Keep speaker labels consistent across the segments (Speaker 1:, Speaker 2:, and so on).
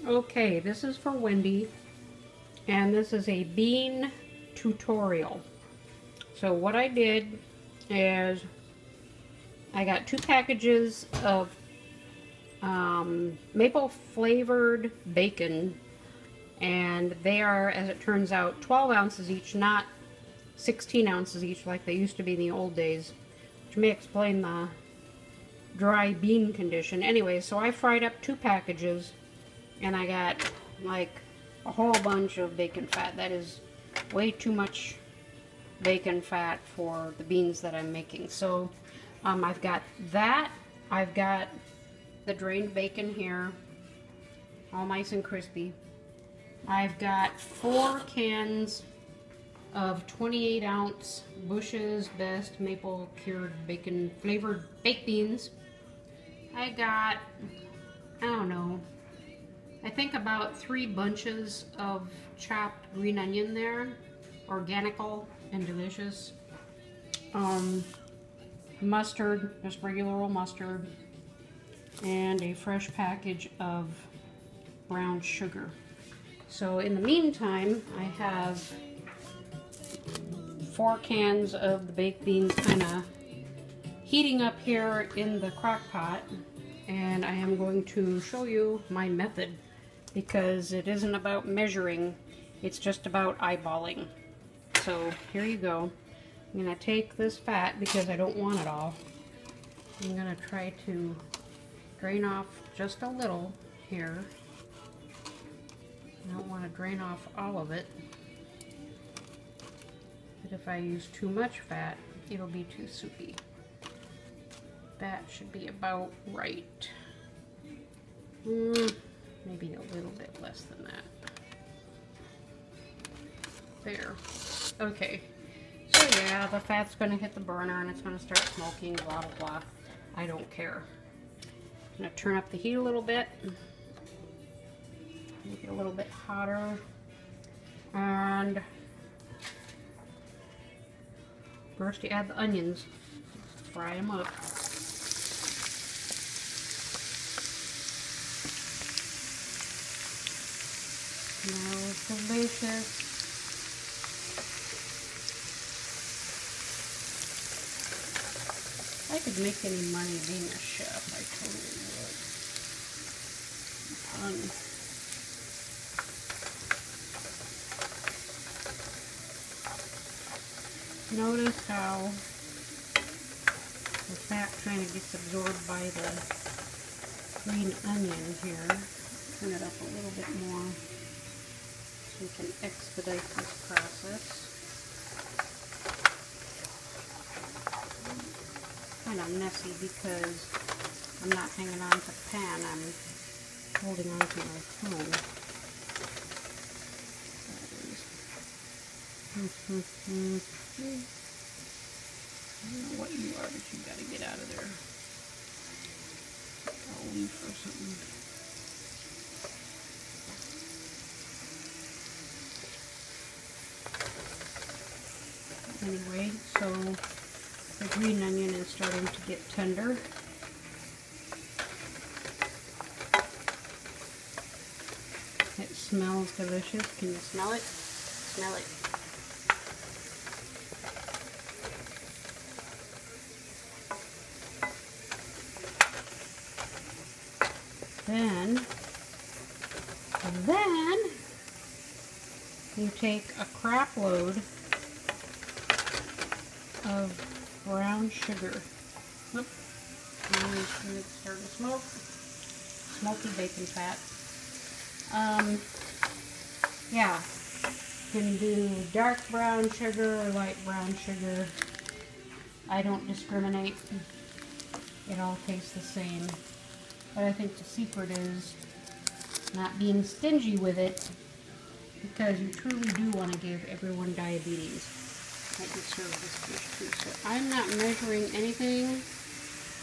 Speaker 1: Okay, this is for Wendy, and this is a bean tutorial. So what I did is I got 2 packages of maple flavored bacon, and they are, as it turns out, 12 ounces each, not 16 ounces each like they used to be in the old days, which may explain the dry bean condition. Anyway, so I fried up 2 packages, and I got like a whole bunch of bacon fat. That is way too much bacon fat for the beans that I'm making. So I've got that. I've got the drained bacon here, all nice and crispy. I've got 4 cans of 28-ounce Bush's Best maple cured bacon flavored baked beans. I got, I don't know, I think about 3 bunches of chopped green onion there, organical and delicious. Mustard, just regular old mustard, and a fresh package of brown sugar. So in the meantime, I have 4 cans of the baked beans kind of heating up here in the crock pot, and I am going to show you my method, because it isn't about measuring, it's just about eyeballing. So here you go. I'm going to take this fat because I don't want it all. I'm going to try to drain off just a little here. I don't want to drain off all of it, but if I use too much fat, it'll be too soupy. That should be about right. Maybe a little bit less than that. There. Okay. So yeah, the fat's going to hit the burner and it's going to start smoking, blah, blah, blah. I don't care. I'm going to turn up the heat a little bit. Make it a little bit hotter. And first you add the onions. Fry them up. Smells delicious. If I could make any money being a chef, I totally would. Notice how the fat kind of gets absorbed by the green onion here. Turn it up a little bit more so we can expedite this process. Kind of messy because I'm not hanging on to the pan, I'm holding on to my phone. I don't know what you are, but you gotta get out of there. A leaf or something. Anyway, so the green onion is starting to get tender. It smells delicious. Can you smell it? Smell it. Then you take a crap load of brown sugar. Oop. And it's starting to smoke. Smoky bacon fat. Yeah, you can do dark brown sugar or light brown sugar. I don't discriminate. It all tastes the same. But I think the secret is not being stingy with it, because you truly do want to give everyone diabetes. I can serve this dish too. So I'm not measuring anything.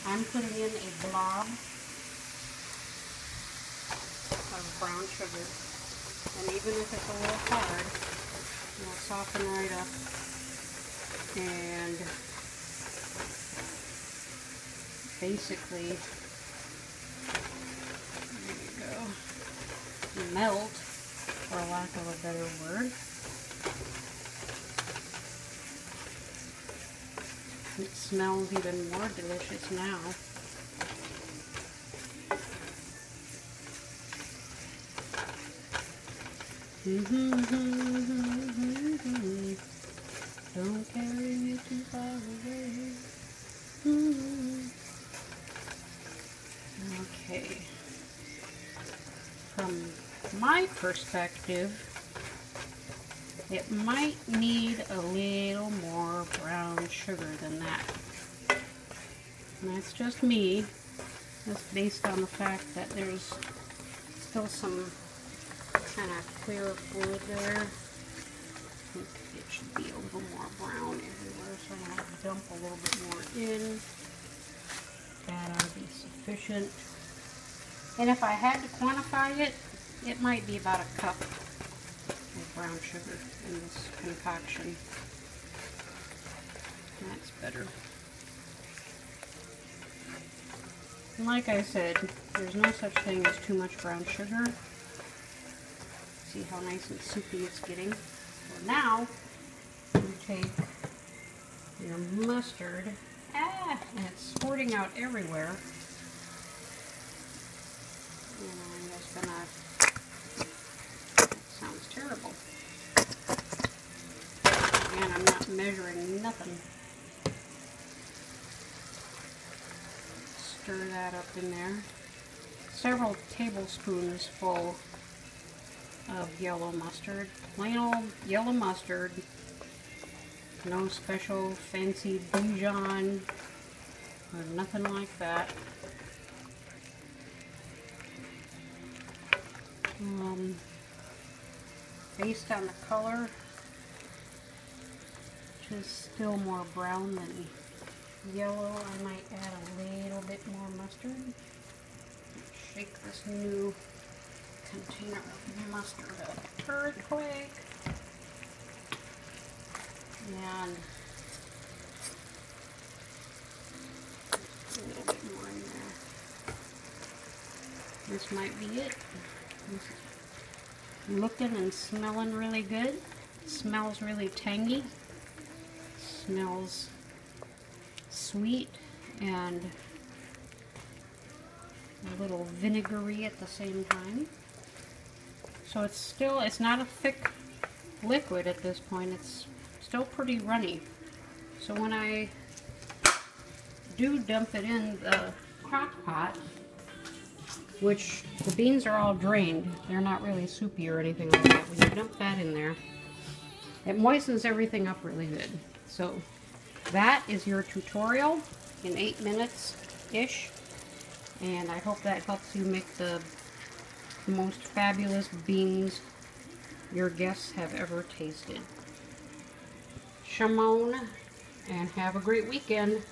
Speaker 1: I'm putting in a blob of brown sugar. And even if it's a little hard, it'll soften right up. And basically, there you go. melt, for lack of a better word. It smells even more delicious now. Don't carry me too far away. Okay. From my perspective, it might need a little more brown sugar than that. And that's just me. That's based on the fact that there's still some kind of clear fluid there. I think it should be a little more brown everywhere, so I'm going to dump a little bit more in. That ought to be sufficient. And if I had to quantify it, it might be about a cup of brown sugar in this concoction. That's better. And like I said, there's no such thing as too much brown sugar. See how nice and soupy it's getting. So now, you take your mustard, and it's squirting out everywhere. And I'm just gonna, that sounds terrible. Again, I'm not measuring nothing. Stir that up in there. Several tablespoons full of yellow mustard. Plain old yellow mustard. No special fancy Dijon or nothing like that. Based on the color, which is still more brown than yellow, I might add a little bit more mustard. Shake this new container of mustard up earthquake. And a little bit more in there. This might be it. This is looking and smelling really good. It smells really tangy. Smells sweet and a little vinegary at the same time. So it's not a thick liquid at this point. It's still pretty runny. So when I do dump it in the crock pot, which the beans are all drained, they're not really soupy or anything like that. When you dump that in there, it moistens everything up really good. So that is your tutorial in 8 minutes-ish. And I hope that helps you make the most fabulous beans your guests have ever tasted. Shimon, and have a great weekend.